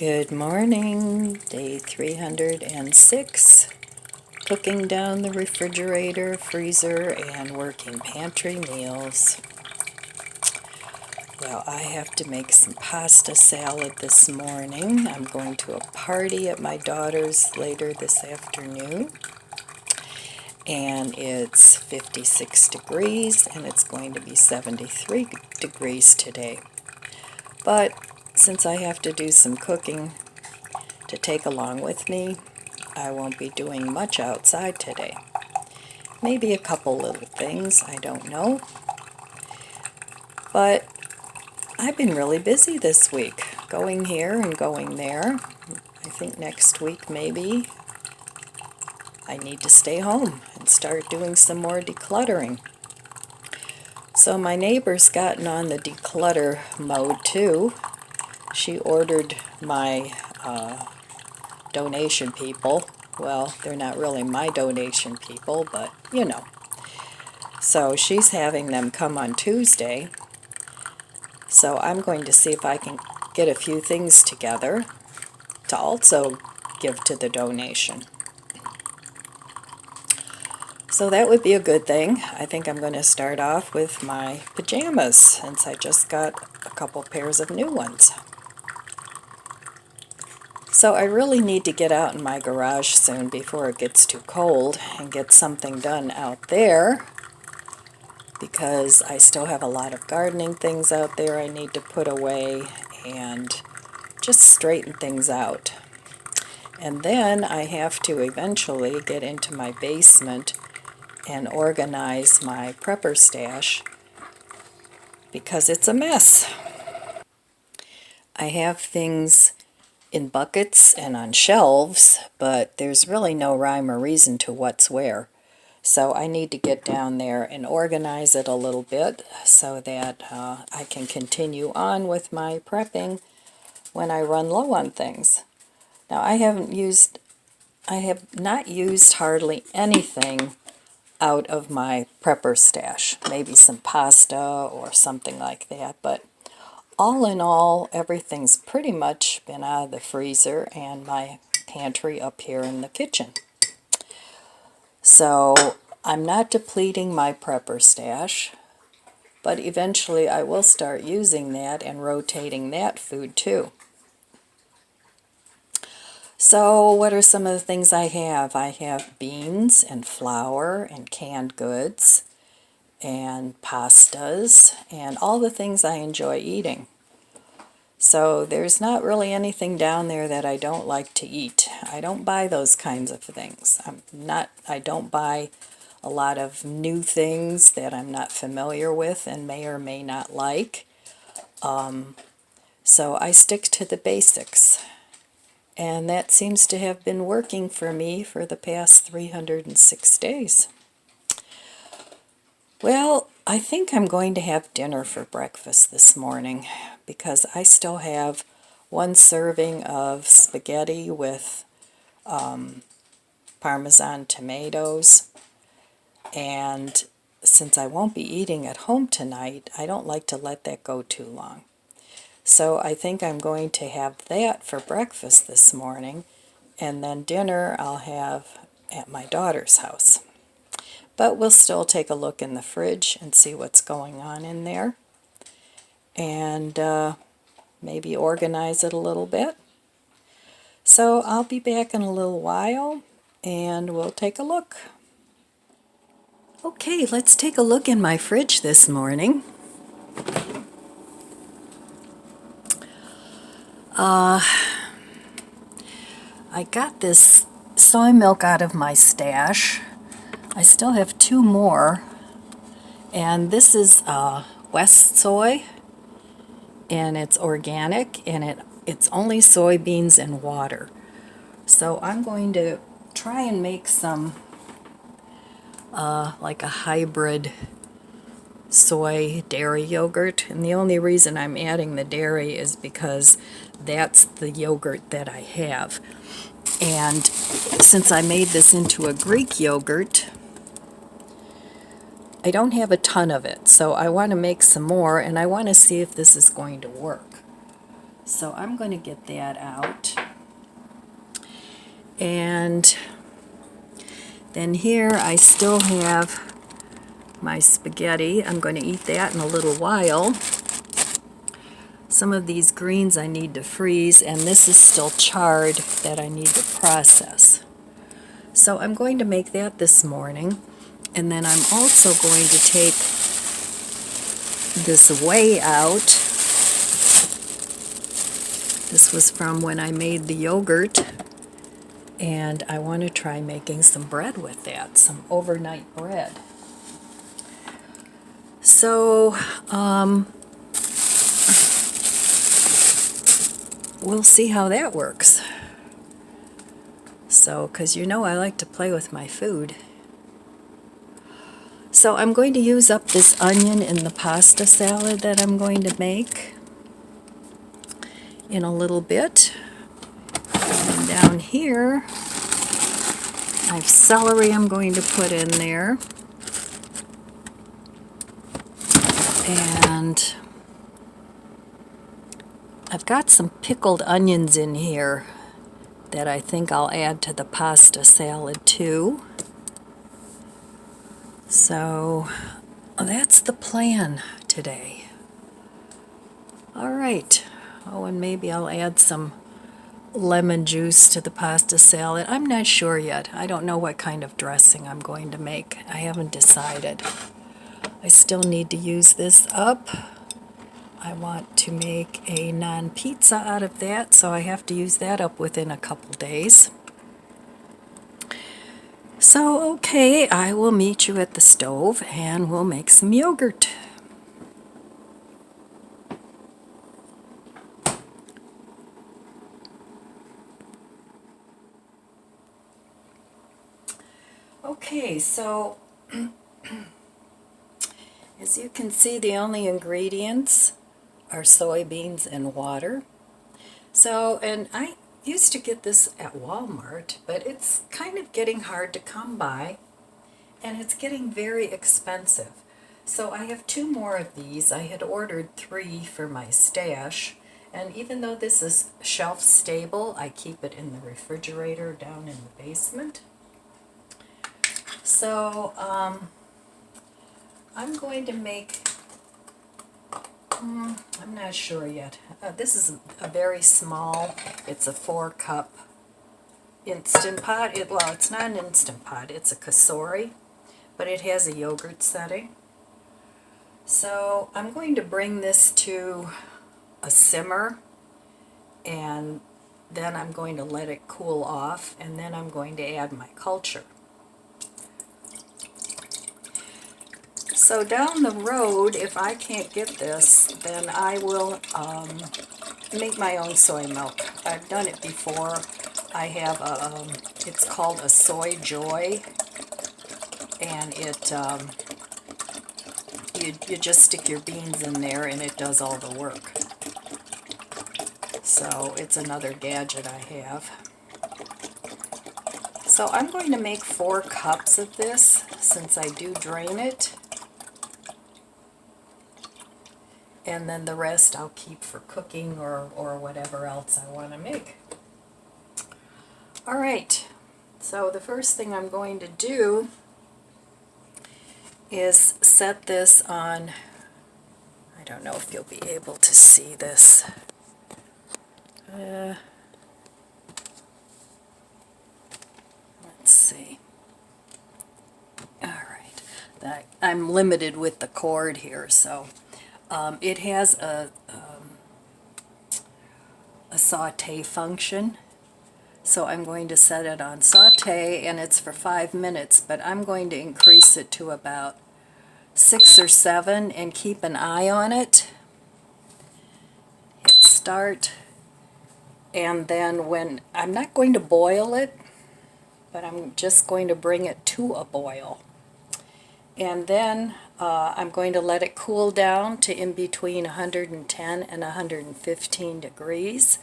Good morning, day 306, cooking down the refrigerator, freezer, and working pantry meals. Well, I have to make some pasta salad this morning. I'm going to a party at my daughter's later this afternoon, and it's 56 degrees, and it's going to be 73 degrees today. But since I have to do some cooking to take along with me, I won't be doing much outside today. Maybe a couple little things, I don't know. But I've been really busy this week, going here and going there. I think next week maybe I need to stay home and start doing some more decluttering. So my neighbor's gotten on the declutter mode too. She ordered my donation people. Well, they're not really my donation people, but you know. So she's having them come on Tuesday. So I'm going to see if I can get a few things together to also give to the donation. So that would be a good thing. I think I'm going to start off with my pajamas since I just got a couple pairs of new ones. So I really need to get out in my garage soon before it gets too cold and get something done out there, because I still have a lot of gardening things out there I need to put away and just straighten things out. And then I have to eventually get into my basement and organize my prepper stash because it's a mess. I have things in buckets and on shelves, but there's really no rhyme or reason to what's where. So I need to get down there and organize it a little bit so that I can continue on with my prepping when I run low on things. Now I have not used hardly anything out of my prepper stash. Maybe some pasta or something like that, but all in all, everything's pretty much been out of the freezer and my pantry up here in the kitchen. So I'm not depleting my prepper stash, but eventually I will start using that and rotating that food too. So what are some of the things I have? I have beans and flour and canned goods and pastas and all the things I enjoy eating. So there's not really anything down there that I don't like to eat. I don't buy those kinds of things. I don't buy a lot of new things that I'm not familiar with and may or may not like. So I stick to the basics. And that seems to have been working for me for the past 306 days. Well, I think I'm going to have dinner for breakfast this morning because I still have one serving of spaghetti with Parmesan tomatoes, and since I won't be eating at home tonight, I don't like to let that go too long. So I think I'm going to have that for breakfast this morning, and then dinner I'll have at my daughter's house. But we'll still take a look in the fridge and see what's going on in there, and maybe organize it a little bit. So I'll be back in a little while, and we'll take a look. Okay, let's take a look in my fridge this morning. I got this soy milk out of my stash. I still have two more, and this is West Soy, and it's organic, and it's only soybeans and water. So I'm going to try and make some like a hybrid soy dairy yogurt, and the only reason I'm adding the dairy is because that's the yogurt that I have. And since I made this into a Greek yogurt, I don't have a ton of it, so I want to make some more, and I want to see if this is going to work. So I'm going to get that out. And then here I still have my spaghetti. I'm going to eat that in a little while. Some of these greens I need to freeze, and this is still chard that I need to process. So I'm going to make that this morning, and then I'm also going to take this whey out. This was from when I made the yogurt, and I want to try making some bread with that, some overnight bread. So, we'll see how that works. So, because you know I like to play with my food. So I'm going to use up this onion in the pasta salad that I'm going to make in a little bit. And down here, I have celery I'm going to put in there. And I've got some pickled onions in here that I think I'll add to the pasta salad too. So that's the plan today. All right. Oh, and maybe I'll add some lemon juice to the pasta salad. I'm not sure yet. I don't know what kind of dressing I'm going to make. I haven't decided. I still need to use this up. I want to make a non-pizza out of that, so I have to use that up within a couple days. So, okay, I will meet you at the stove and we'll make some yogurt. Okay, so as you can see, the only ingredients are soybeans and water. So, and I used to get this at Walmart, but it's kind of getting hard to come by, and it's getting very expensive. So I have 2 more of these. I had ordered 3 for my stash, and even though this is shelf stable, I keep it in the refrigerator down in the basement. So I'm going to make, I'm not sure yet. This is a very small, it's a 4-cup Instant Pot. Well, it's not an Instant Pot, it's a Kasori, but it has a yogurt setting. So I'm going to bring this to a simmer, and then I'm going to let it cool off, and then I'm going to add my culture. So down the road, if I can't get this, then I will make my own soy milk. I've done it before. I have a, it's called a Soy Joy, and it, you just stick your beans in there and it does all the work. So it's another gadget I have. So I'm going to make 4 cups of this, since I do drain it. And then the rest I'll keep for cooking or whatever else I want to make. Alright, so the first thing I'm going to do is set this on, I don't know if you'll be able to see this. Let's see. Alright, I'm limited with the cord here, so it has a saute function, so I'm going to set it on saute, and it's for 5 minutes, but I'm going to increase it to about 6 or 7 and keep an eye on it. Hit start, and then when, I'm not going to boil it, but I'm just going to bring it to a boil. And then I'm going to let it cool down to in between 110 and 115 degrees,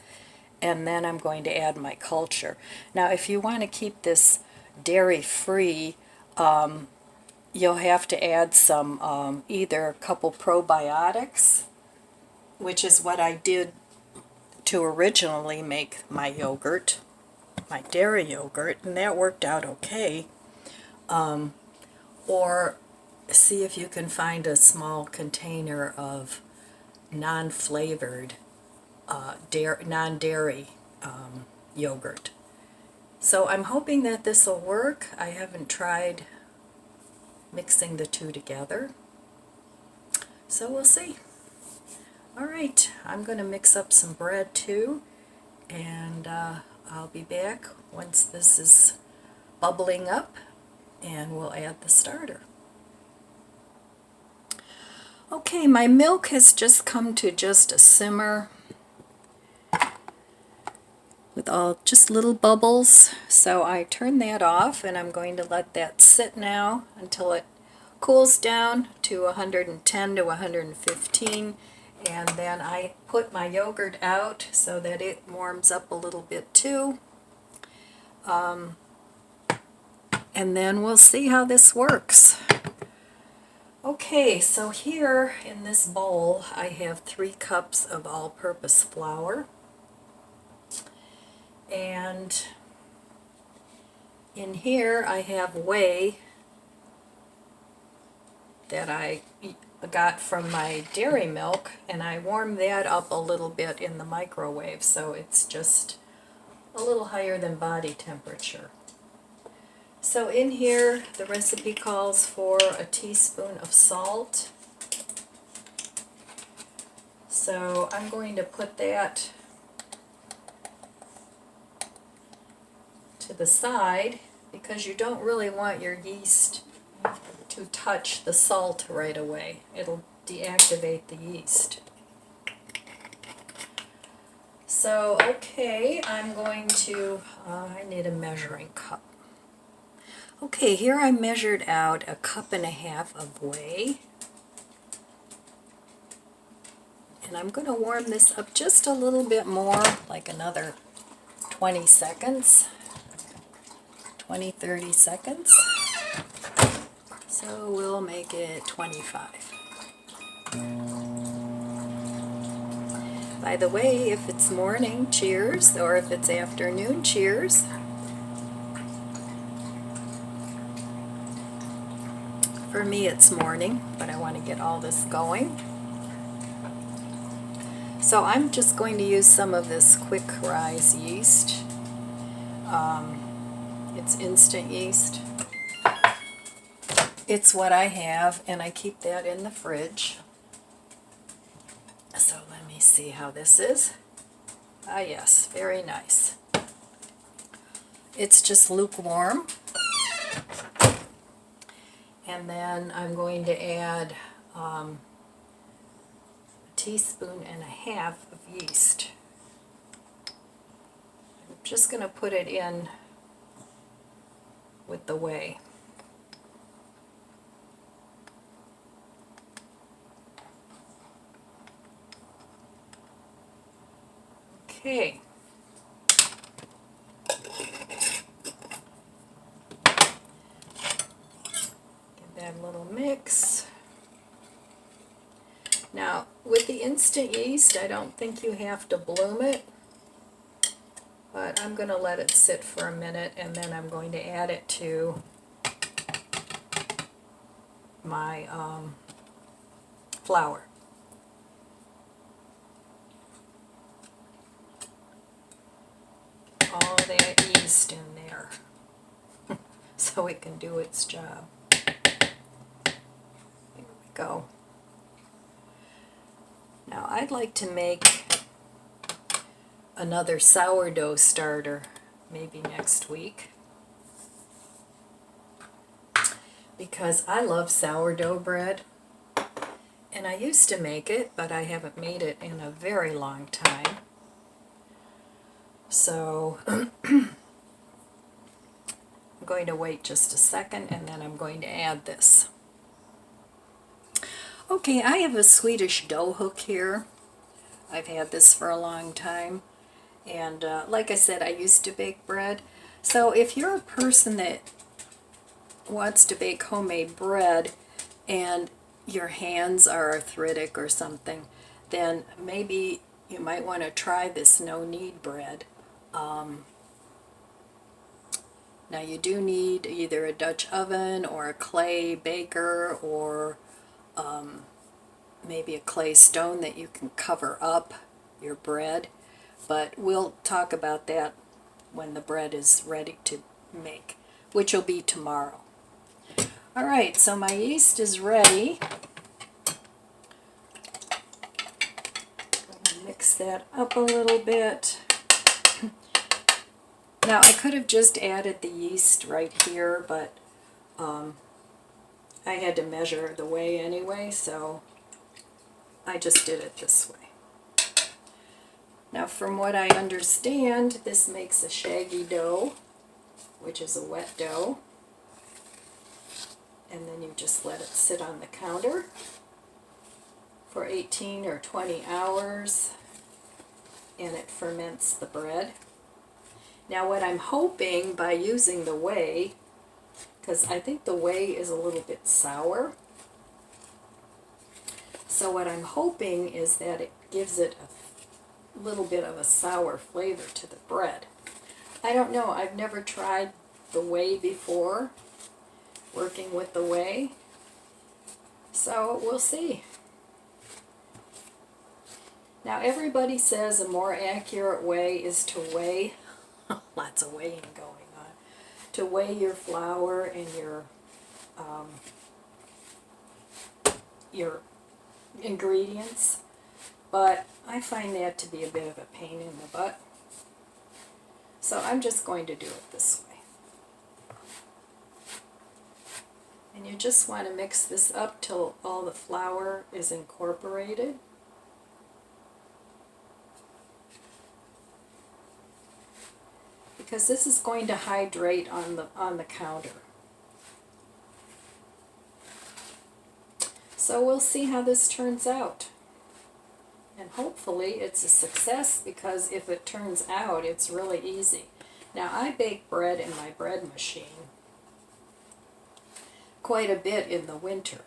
and then I'm going to add my culture. Now if you want to keep this dairy free, you'll have to add some, either a couple probiotics, which is what I did to originally make my yogurt, my dairy yogurt, and that worked out okay. Or see if you can find a small container of non-flavored, non-dairy yogurt. So I'm hoping that this will work. I haven't tried mixing the two together, so we'll see. Alright, I'm going to mix up some bread too, and I'll be back once this is bubbling up, and we'll add the starter. Okay, my milk has just come to just a simmer with all just little bubbles, so I turn that off, and I'm going to let that sit now until it cools down to 110 to 115, and then I put my yogurt out so that it warms up a little bit too, and then we'll see how this works. Okay, so here in this bowl I have 3 cups of all-purpose flour, and in here I have whey that I got from my dairy milk, and I warmed that up a little bit in the microwave, so it's just a little higher than body temperature. So in here the recipe calls for a teaspoon of salt, so I'm going to put that to the side because you don't really want your yeast to touch the salt right away. It'll deactivate the yeast. So okay, I'm going to, I need a measuring cup. Okay, here I measured out 1.5 cups of whey, and I'm going to warm this up just a little bit more, like another 20 seconds, 20-30 seconds. So we'll make it 25. By the way, if it's morning, cheers, or if it's afternoon, cheers. For me it's morning, but I want to get all this going. So I'm just going to use some of this quick rise yeast. It's instant yeast. It's what I have, and I keep that in the fridge. So let me see how this is. Ah yes, very nice. It's just lukewarm. And then I'm going to add a teaspoon and a half of yeast. I'm just going to put it in with the whey. Okay. Give that a little mix. Now, with the instant yeast, I don't think you have to bloom it, but I'm going to let it sit for a minute, and then I'm going to add it to my flour. All that yeast in there so it can do its job. There we go. Now I'd like to make another sourdough starter maybe next week, because I love sourdough bread, and I used to make it, but I haven't made it in a very long time. So I'm going to wait just a second, and then I'm going to add this. Okay, I have a Swedish dough hook here. I've had this for a long time, and like I said, I used to bake bread. So if you're a person that wants to bake homemade bread and your hands are arthritic or something, then maybe you might want to try this no knead bread. Now you do need either a Dutch oven or a clay baker, or maybe a clay stone that you can cover up your bread, but we'll talk about that when the bread is ready to make, which will be tomorrow. Alright, so my yeast is ready. Mix that up a little bit. Now I could have just added the yeast right here, but I had to measure the whey anyway, so I just did it this way. Now from what I understand, this makes a shaggy dough, which is a wet dough. And then you just let it sit on the counter for 18 or 20 hours, and it ferments the bread. Now what I'm hoping by using the whey, because I think the whey is a little bit sour, so what I'm hoping is that it gives it a little bit of a sour flavor to the bread. I don't know, I've never tried the whey before, working with the whey, so we'll see. Now everybody says a more accurate way is to weigh, lots of weighing going on, to weigh your flour and your ingredients, but I find that to be a bit of a pain in the butt, so I'm just going to do it this way. And you just want to mix this up till all the flour is incorporated. Because this is going to hydrate on the counter. So we'll see how this turns out. And hopefully it's a success, because if it turns out, it's really easy. Now I bake bread in my bread machine quite a bit in the winter,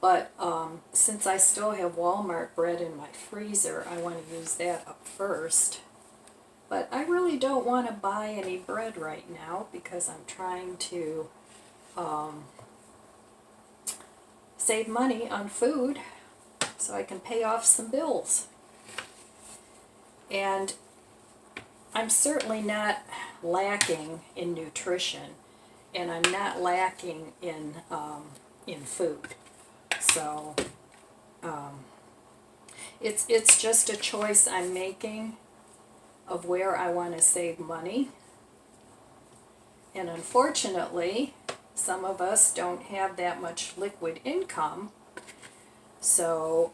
but since I still have Walmart bread in my freezer, I want to use that up first. But I really don't want to buy any bread right now, because I'm trying to save money on food so I can pay off some bills. And I'm certainly not lacking in nutrition, and I'm not lacking in food. So it's just a choice I'm making of where I want to save money. And unfortunately, some of us don't have that much liquid income, so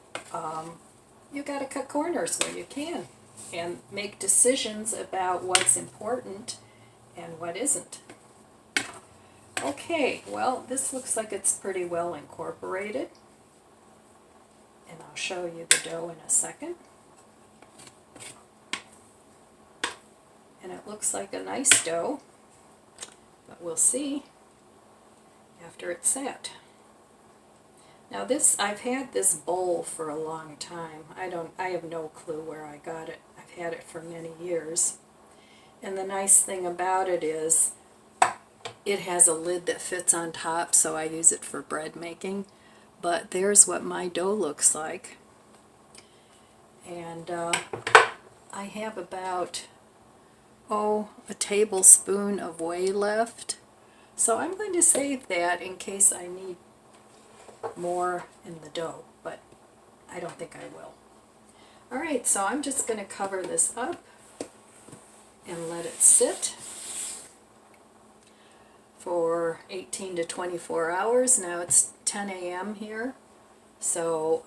you got to cut corners where you can and make decisions about what's important and what isn't. Okay, well, this looks like it's pretty well incorporated, and I'll show you the dough in a second. And it looks like a nice dough, but we'll see after it's set. Now this, I've had this bowl for a long time. I have no clue where I got it. I've had it for many years. And the nice thing about it is it has a lid that fits on top, so I use it for bread making. But there's what my dough looks like. And I have about, a tablespoon of whey left. So I'm going to save that in case I need more in the dough, but I don't think I will. Alright, so I'm just going to cover this up and let it sit for 18 to 24 hours. Now it's 10 a.m. here, so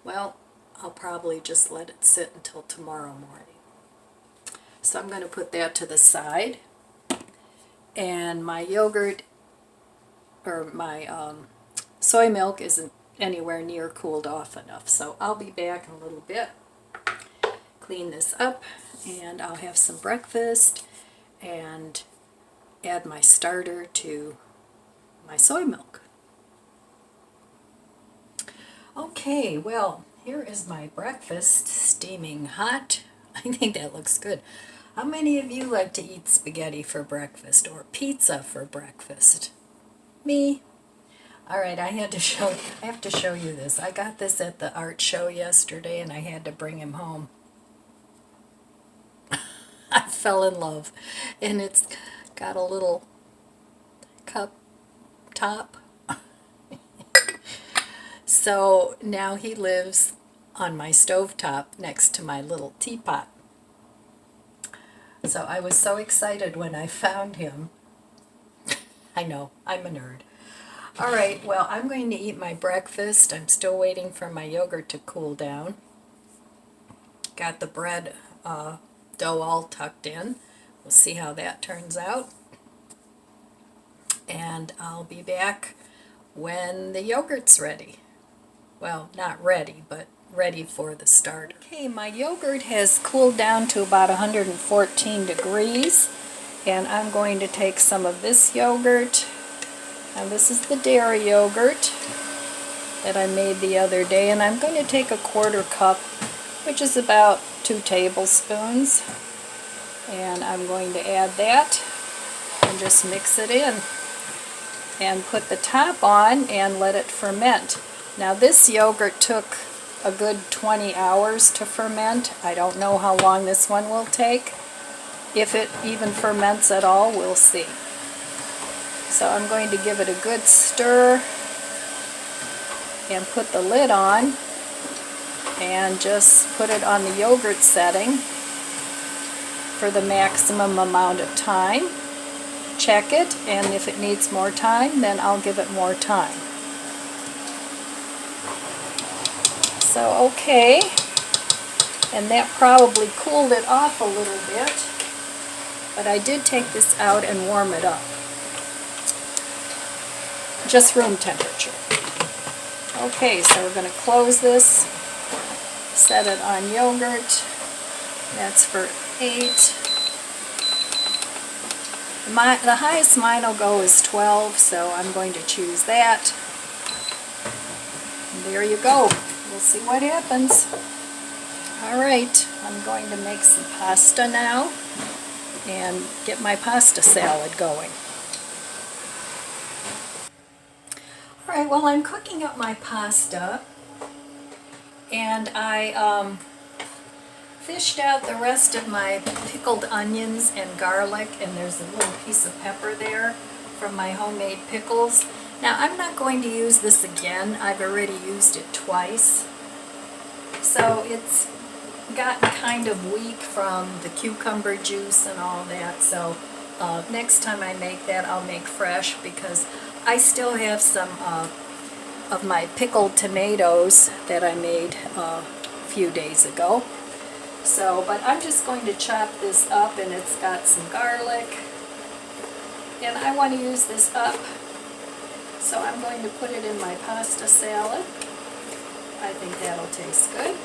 well, I'll probably just let it sit until tomorrow morning. So I'm going to put that to the side, and my yogurt, or my soy milk, isn't anywhere near cooled off enough, so I'll be back in a little bit, clean this up, and I'll have some breakfast and add my starter to my soy milk. Okay, well, Here is my breakfast steaming hot. I think that looks good. How many of you like to eat spaghetti for breakfast or pizza for breakfast? Me. All right, I have to show you this. I got this at the art show yesterday and I had to bring him home. I fell in love. And it's got a little cup top. So now he lives on my stovetop next to my little teapot. So I was so excited when I found him. I know, I'm a nerd. All right, well, I'm going to eat my breakfast. I'm still waiting for my yogurt to cool down. Got the bread dough all tucked in. We'll see how that turns out. And I'll be back when the yogurt's ready. Well, not ready, but ready for the starter. Okay, my yogurt has cooled down to about 114 degrees, and I'm going to take some of this yogurt. Now this is the dairy yogurt that I made the other day, and I'm going to take a 1/4 cup, which is about 2 tablespoons, and I'm going to add that and just mix it in and put the top on and let it ferment. Now this yogurt took a good 20 hours to ferment. I don't know how long this one will take. If it even ferments at all, we'll see. So I'm going to give it a good stir and put the lid on and just put it on the yogurt setting for the maximum amount of time. Check it, and if it needs more time, then I'll give it more time. So, okay, and that probably cooled it off a little bit, but I did take this out and warm it up. Just room temperature. Okay, so we're going to close this, set it on yogurt. That's for 8. The highest mine will go is 12, so I'm going to choose that. And there you go. We'll see what happens. Alright, I'm going to make some pasta now and get my pasta salad going. Alright, well, I'm cooking up my pasta, and I fished out the rest of my pickled onions and garlic, and there's a little piece of pepper there from my homemade pickles. Now, I'm not going to use this again. I've already used it twice. So it's gotten kind of weak from the cucumber juice and all that. So next time I make that, I'll make fresh, because I still have some of my pickled tomatoes that I made a few days ago. So, but I'm just going to chop this up, and it's got some garlic, and I want to use this up, so I'm going to put it in my pasta salad. I think that'll taste good.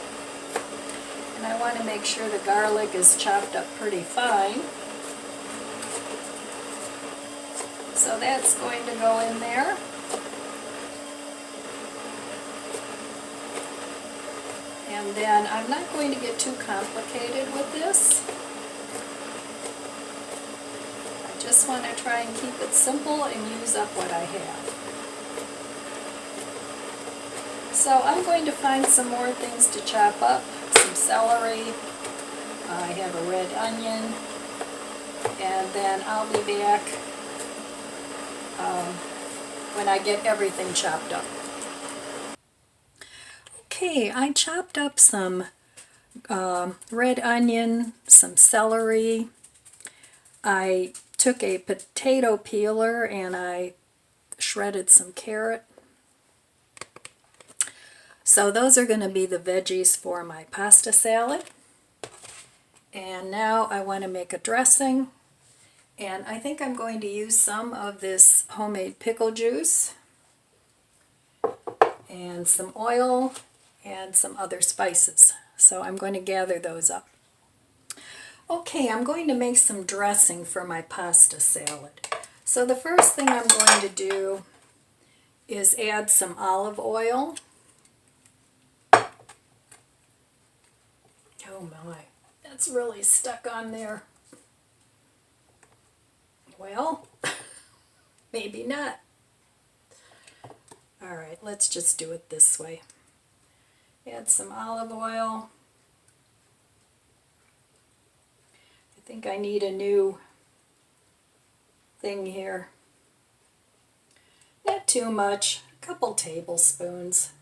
And I want to make sure the garlic is chopped up pretty fine. So that's going to go in there. And then I'm not going to get too complicated with this. I just want to try and keep it simple and use up what I have. So I'm going to find some more things to chop up. Some celery. I have a red onion. And then I'll be back when I get everything chopped up. Okay, I chopped up some red onion, some celery. I took a potato peeler and I shredded some carrot. So those are going to be the veggies for my pasta salad. And now I want to make a dressing. And I think I'm going to use some of this homemade pickle juice and some oil and some other spices. So I'm going to gather those up. Okay, I'm going to make some dressing for my pasta salad. So the first thing I'm going to do is add some olive oil. Oh my, that's really stuck on there. Well, maybe not. All right, let's just do it this way. Add some olive oil. I think I need a new thing here. Not too much, a couple tablespoons.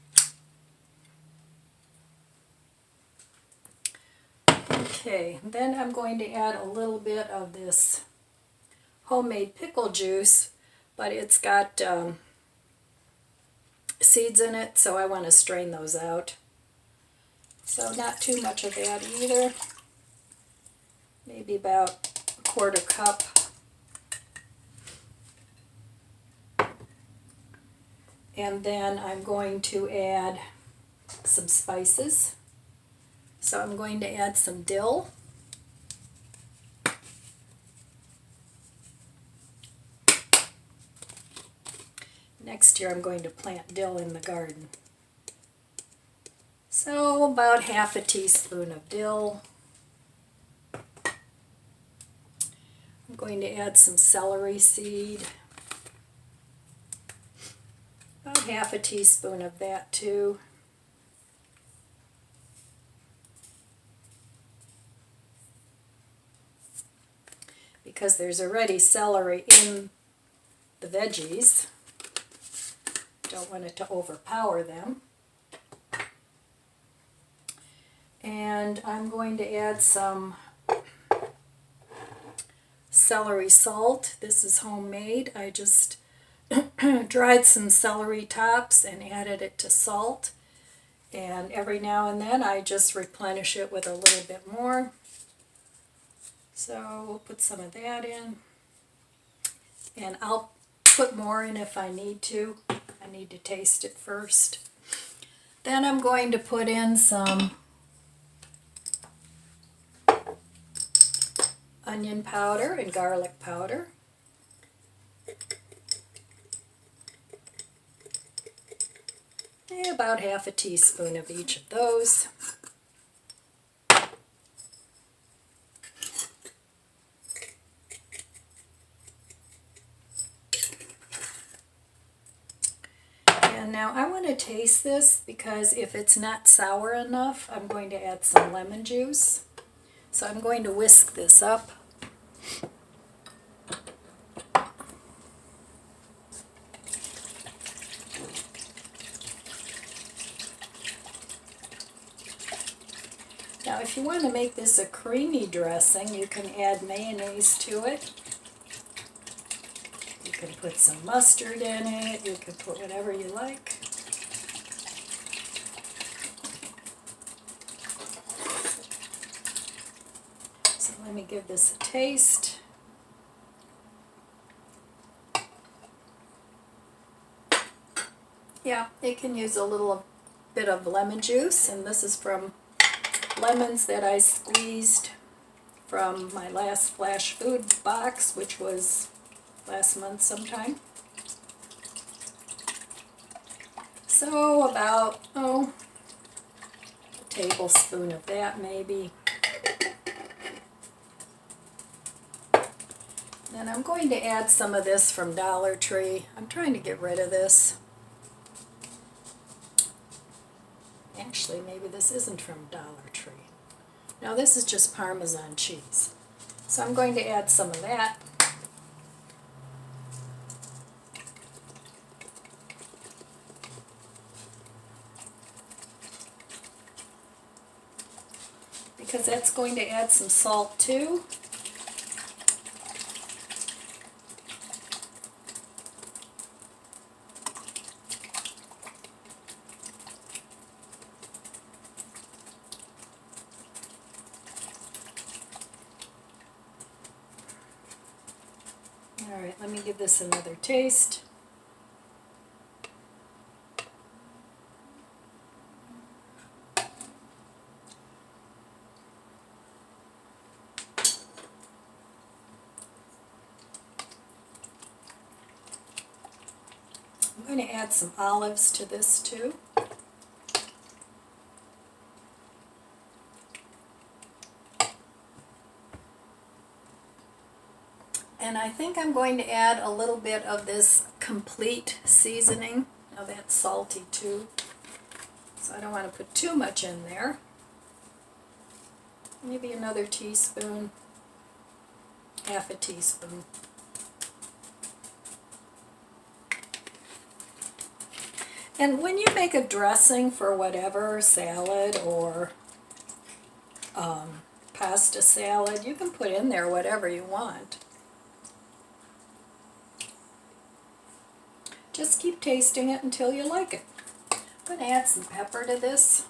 Okay, then I'm going to add a little bit of this homemade pickle juice, but it's got seeds in it, so I want to strain those out. So not too much of that either. Maybe about a quarter cup. And then I'm going to add some spices. So I'm going to add some dill. Next year I'm going to plant dill in the garden. So about half a teaspoon of dill. I'm going to add some celery seed. About half a teaspoon of that too. Because there's already celery in the veggies. Don't want it to overpower them. And I'm going to add some celery salt. This is homemade. I just dried some celery tops and added it to salt. And every now and then I just replenish it with a little bit more. So we'll put some of that in. And I'll put more in if I need to. I need to taste it first. Then I'm going to put in some onion powder and garlic powder. And about half a teaspoon of each of those. And now I want to taste this because if it's not sour enough, I'm going to add some lemon juice. So I'm going to whisk this up. Now if you want to make this a creamy dressing, you can add mayonnaise to it. You can put some mustard in it, you can put whatever you like. So let me give this a taste. Yeah, it can use a little bit of lemon juice, and this is from lemons that I squeezed from my last flash food box, which was last month sometime. So about, a tablespoon of that maybe. Then I'm going to add some of this from Dollar Tree. I'm trying to get rid of this. Actually, maybe this isn't from Dollar Tree. Now this is just Parmesan cheese. So I'm going to add some of that. Because that's going to add some salt too. Alright, let me give this another taste. I'm going to add some olives to this too. And I think I'm going to add a little bit of this complete seasoning. Now that's salty too, so I don't want to put too much in there. Maybe another teaspoon, half a teaspoon. And when you make a dressing for whatever, salad or pasta salad, you can put in there whatever you want. Just keep tasting it until you like it. I'm going to add some pepper to this.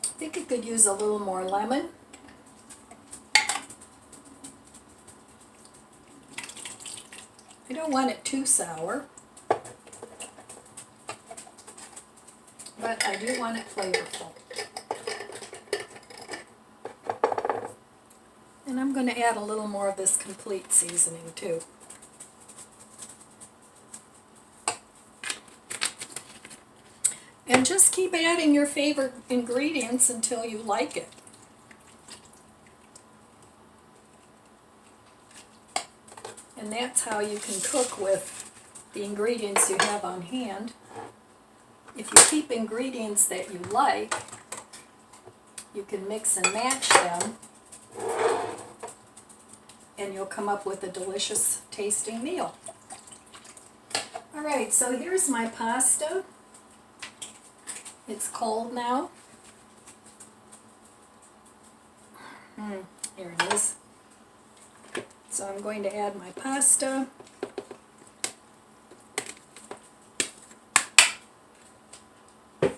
I think it could use a little more lemon. I don't want it too sour, but I do want it flavorful. And I'm going to add a little more of this complete seasoning too. And just keep adding your favorite ingredients until you like it. And that's how you can cook with the ingredients you have on hand. If you keep ingredients that you like, you can mix and match them, and you'll come up with a delicious tasting meal. Alright, so here's my pasta. It's cold now. Here it is. So I'm going to add my pasta. And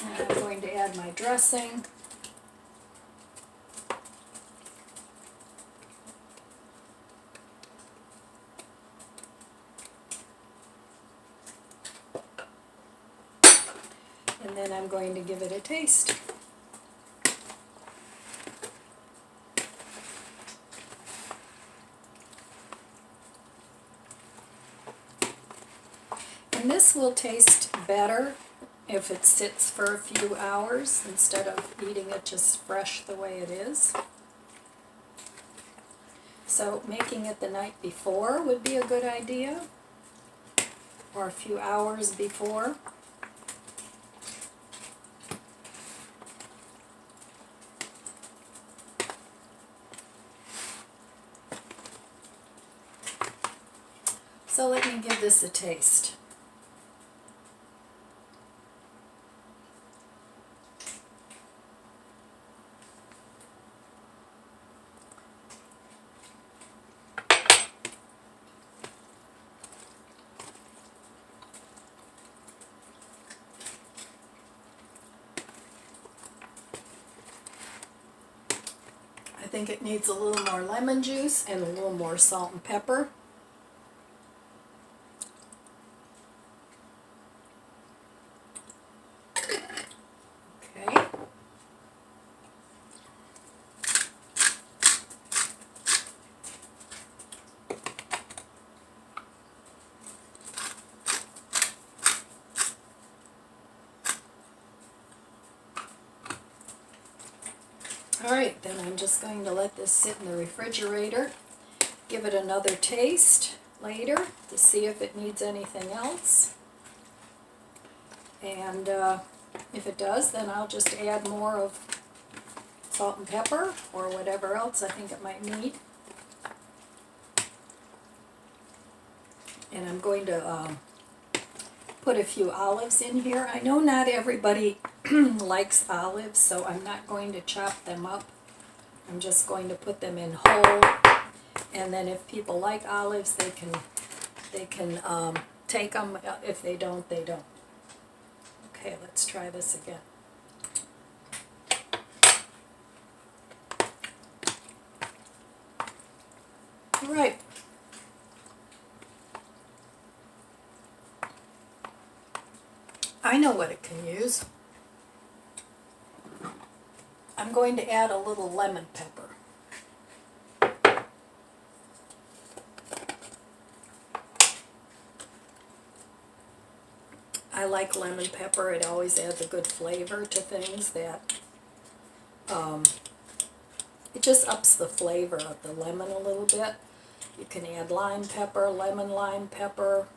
I'm going to add my dressing. And then I'm going to give it a taste. And this will taste better if it sits for a few hours instead of eating it just fresh the way it is. So making it the night before would be a good idea, or a few hours before. So let me give this a taste. I think it needs a little more lemon juice and a little more salt and pepper. Okay. Alright, then I'm just going to let this sit in the refrigerator, give it another taste later to see if it needs anything else. And if it does, then I'll just add more of salt and pepper or whatever else I think it might need. And I'm going to put a few olives in here. I know not everybody likes olives, so I'm not going to chop them up. I'm just going to put them in whole, and then if people like olives, they can take them. If they don't, they don't. Okay, let's try this again. All right. I know what it can use. I'm going to add a little lemon pepper. I like lemon pepper. It always adds a good flavor to things. That it just ups the flavor of the lemon a little bit. You can add lime pepper, lemon lime pepper,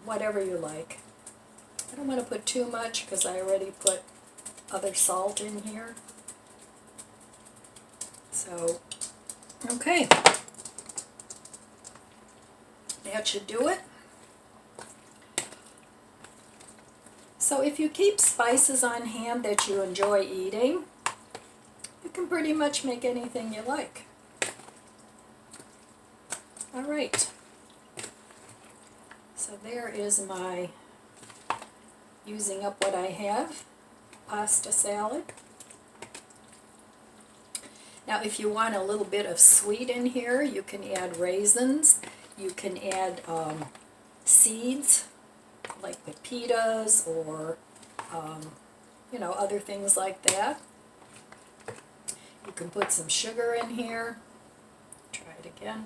whatever you like. I don't want to put too much because I already put other salt in here. So, okay. That should do it. So if you keep spices on hand that you enjoy eating, you can pretty much make anything you like. All right. So there is my using up what I have, pasta salad. Now if you want a little bit of sweet in here, you can add raisins, you can add seeds like pepitas or you know, other things like that. You can put some sugar in here. Try it again.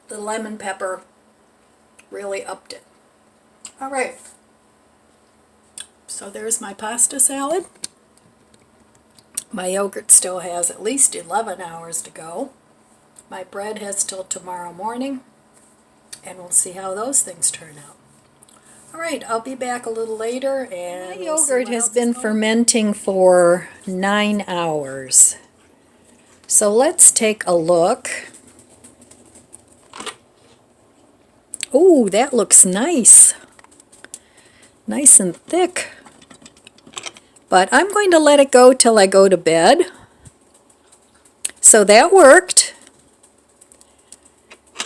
The lemon pepper really upped it. All right. So there's my pasta salad. My yogurt still has at least 11 hours to go. My bread has till tomorrow morning, and we'll see how those things turn out. All right, I'll be back a little later, and my yogurt has been fermenting for 9 hours. So let's take a look. Oh, that looks nice. Nice and thick. But I'm going to let it go till I go to bed. So that worked.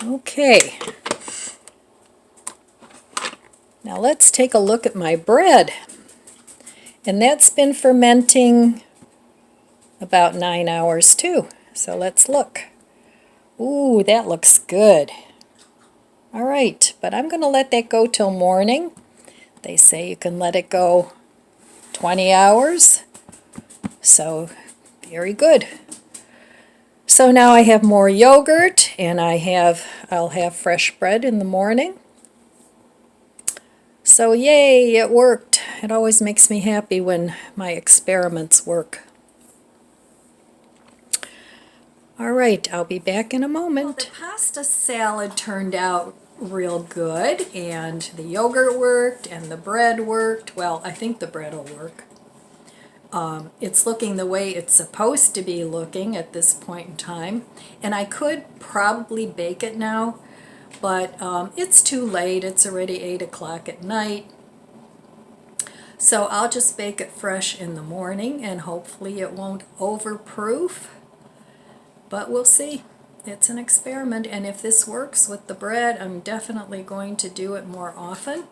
Okay. Now let's take a look at my bread. And that's been fermenting about 9 hours too. So let's look. Ooh, that looks good. All right, but I'm going to let that go till morning. They say you can let it go 20 hours. So, very good. So now I have more yogurt, and I'll have fresh bread in the morning. So yay, it worked. It always makes me happy when my experiments work. All right, I'll be back in a moment. Well, the pasta salad turned out real good, and the yogurt worked, and the bread worked. Well, I think the bread will work. It's looking the way it's supposed to be looking at this point in time, and I could probably bake it now, but it's too late. It's already 8 o'clock at night. So I'll just bake it fresh in the morning, and hopefully it won't overproof. But we'll see. It's an experiment, and if this works with the bread, I'm definitely going to do it more often.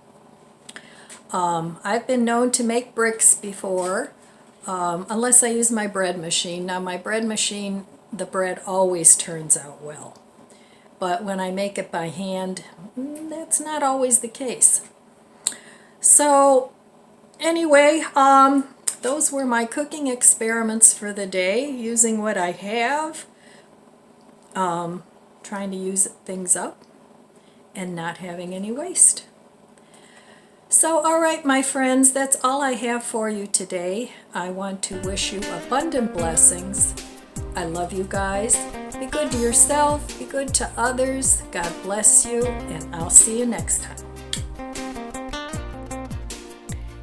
I've been known to make bricks before, unless I use my bread machine. Now my bread machine, the bread always turns out well. But when I make it by hand, that's not always the case. So anyway, those were my cooking experiments for the day, using what I have. Trying to use things up and not having any waste. So, all right, my friends, that's all I have for you today. I want to wish you abundant blessings. I love you guys. Be good to yourself, be good to others. God bless you, and I'll see you next time.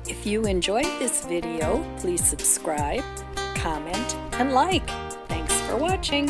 If you enjoyed this video, please subscribe, comment, and like. Thanks for watching.